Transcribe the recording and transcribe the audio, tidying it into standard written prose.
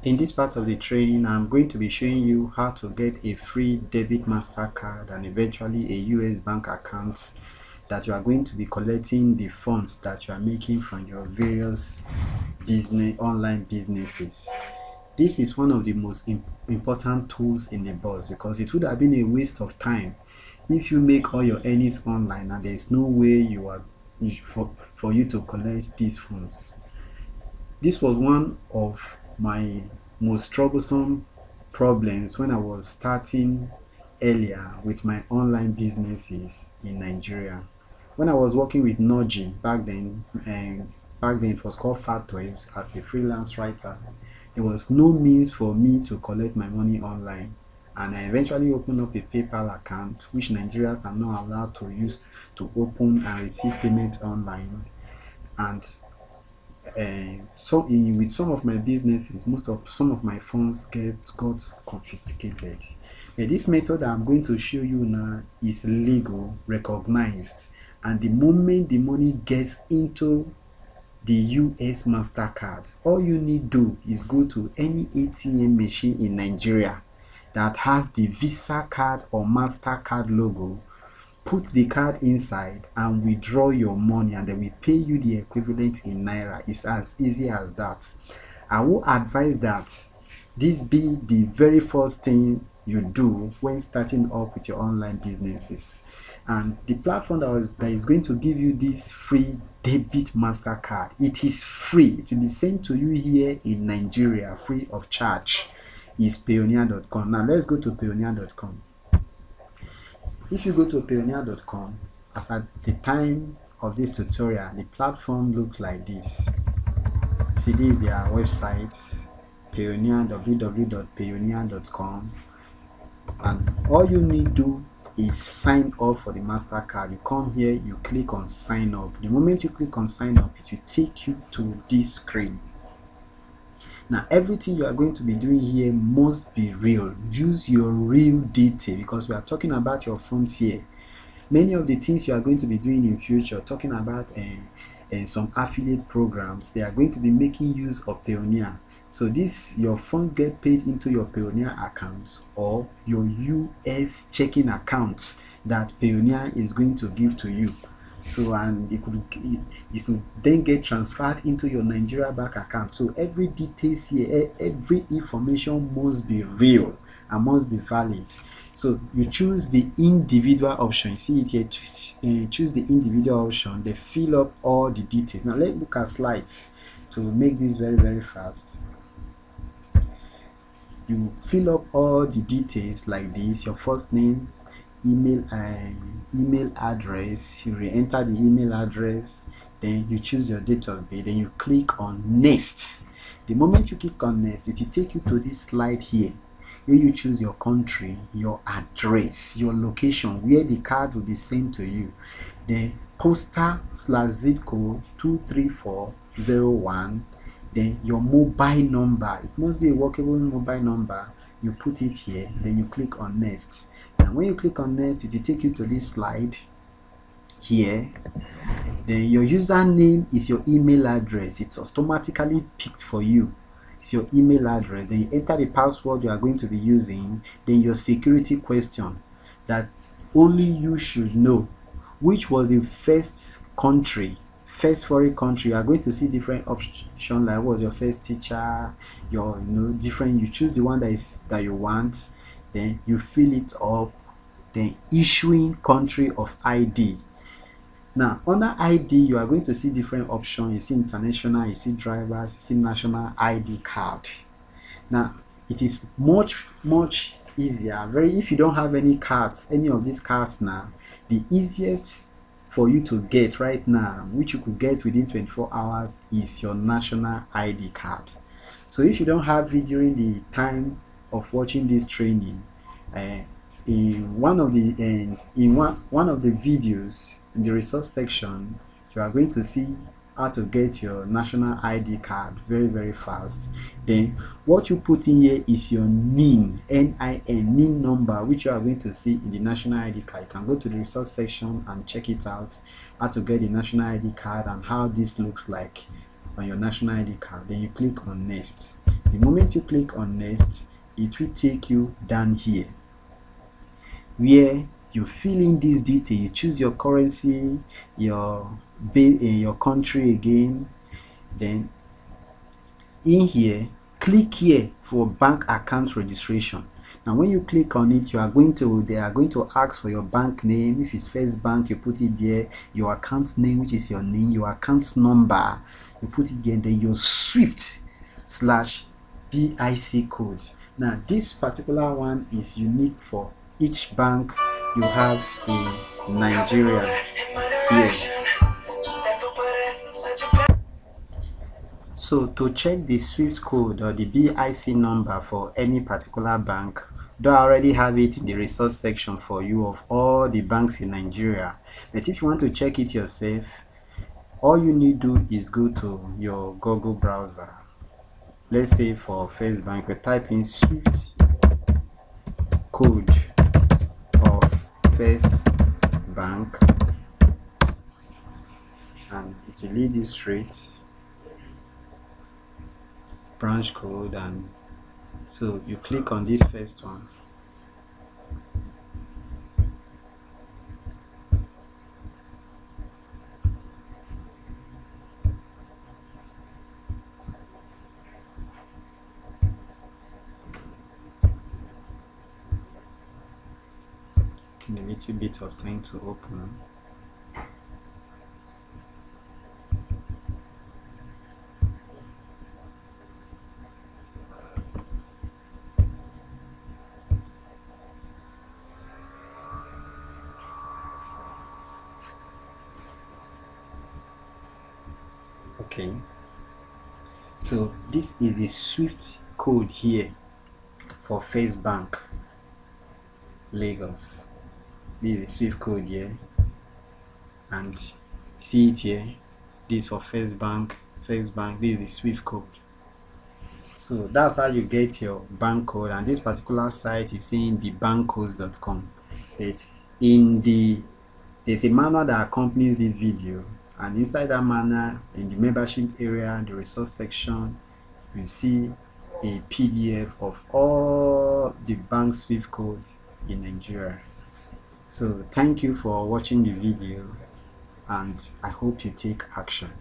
In this part of the training, I'm going to be showing you how to get a free debit MasterCard and eventually a US bank account that you are going to be collecting the funds that you are making from your various online businesses. This is one of the most important tools in the box, because it would have been a waste of time if you make all your earnings online and there is no way for you to collect these funds. This was one of my most troublesome problems when I was starting earlier with my online businesses in Nigeria. When I was working with Noji back then, and back then it was called Fat Toys, as a freelance writer, there was no means for me to collect my money online. And I eventually opened up a PayPal account, which Nigerians are not allowed to use to open and receive payment online. And with some of my businesses, some of my funds got confiscated. This method that I'm going to show you now is legal, recognized, and the moment the money gets into the US MasterCard, all you need to do is go to any ATM machine in Nigeria that has the Visa card or MasterCard logo, put the card inside and withdraw your money, and then we pay you the equivalent in naira. It's as easy as that. I will advise that this be the very first thing you do when starting up with your online businesses. And the platform that is going to give you this free debit MasterCard, it is free. It will be sent to you here in Nigeria free of charge, is Payoneer.com. Now let's go to Payoneer.com. If you go to Payoneer.com, as at the time of this tutorial, the platform looks like this. See, this is their website, Payoneer, www.payoneer.com, and all you need to do is sign up for the MasterCard. You come here, you click on sign up. The moment you click on sign up, it will take you to this screen. Now, everything you are going to be doing here must be real. Use your real detail, because we are talking about your funds here. Many of the things you are going to be doing in future, talking about some affiliate programs, they are going to be making use of Payoneer. So your funds get paid into your Payoneer accounts or your US checking accounts that Payoneer is going to give to you. So, and it could then get transferred into your Nigeria bank account. So every details here, every information must be real and must be valid. So you choose the individual option. You see it here, choose the individual option. They fill up all the details. Now let's look at slides to make this very, very fast. You fill up all the details like this: your first name, email address. You re-enter the email address, then you choose your date of birth, then you click on next. The moment you click on next, it will take you to this slide here where you choose your country, your address, your location, where the card will be sent to you, then postal/zip code 23401, then your mobile number. It must be a workable mobile number. You put it here, then you click on next. And when you click on next, it will take you to this slide here. Then your username is your email address. It's automatically picked for you. It's your email address. Then you enter the password you are going to be using. Then your security question that only you should know. Which was the first foreign country? You are going to see different options, like what was your first teacher, your different. You choose the one that you want, then you fill it up. Then issuing country of ID. Now under ID, you are going to see different options. You see international, you see drivers, you see national ID card. Now it is much easier. If you don't have any of these cards now, the easiest for you to get right now, which you could get within 24 hours, is your national ID card. So if you don't have it during the time of watching this training, in one of the videos in the resource section, you are going to see how to get your national ID card very, very fast. Then what you put in here is your NIN number, which you are going to see in the national ID card. You can go to the resource section and check it out, how to get the national ID card and how this looks like on your national ID card. Then you click on next. the moment you click on next, it will take you down here where you fill in these details. You choose your currency, your country again. Then in here, click here for bank account registration. Now when you click on it, they are going to ask for your bank name. If it's First Bank, you put it there. Your account name, which is your name, your account number, you put it there. Then your Swift/BIC code. Now this particular one is unique for each bank you have in Nigeria here. So to check the Swift code or the BIC number for any particular bank, though I already have it in the resource section for you of all the banks in Nigeria, but if you want to check it yourself, all you need to do is go to your Google browser. Let's say for First Bank, you type in Swift code of First Bank and it will lead you straight, branch code, and so you click on this first one. It's taking a little bit of time to open. Okay, so this is the Swift code here for First Bank Lagos. This is the Swift code here, and see it here. This for First Bank. This is the Swift code. So that's how you get your bank code, and this particular site is saying thebankcodes.com. It's in there's a manual that accompanies the video, and inside that manual, in the membership area, the resource section, you see a PDF of all the bank Swift code in Nigeria. So thank you for watching the video, and I hope you take action.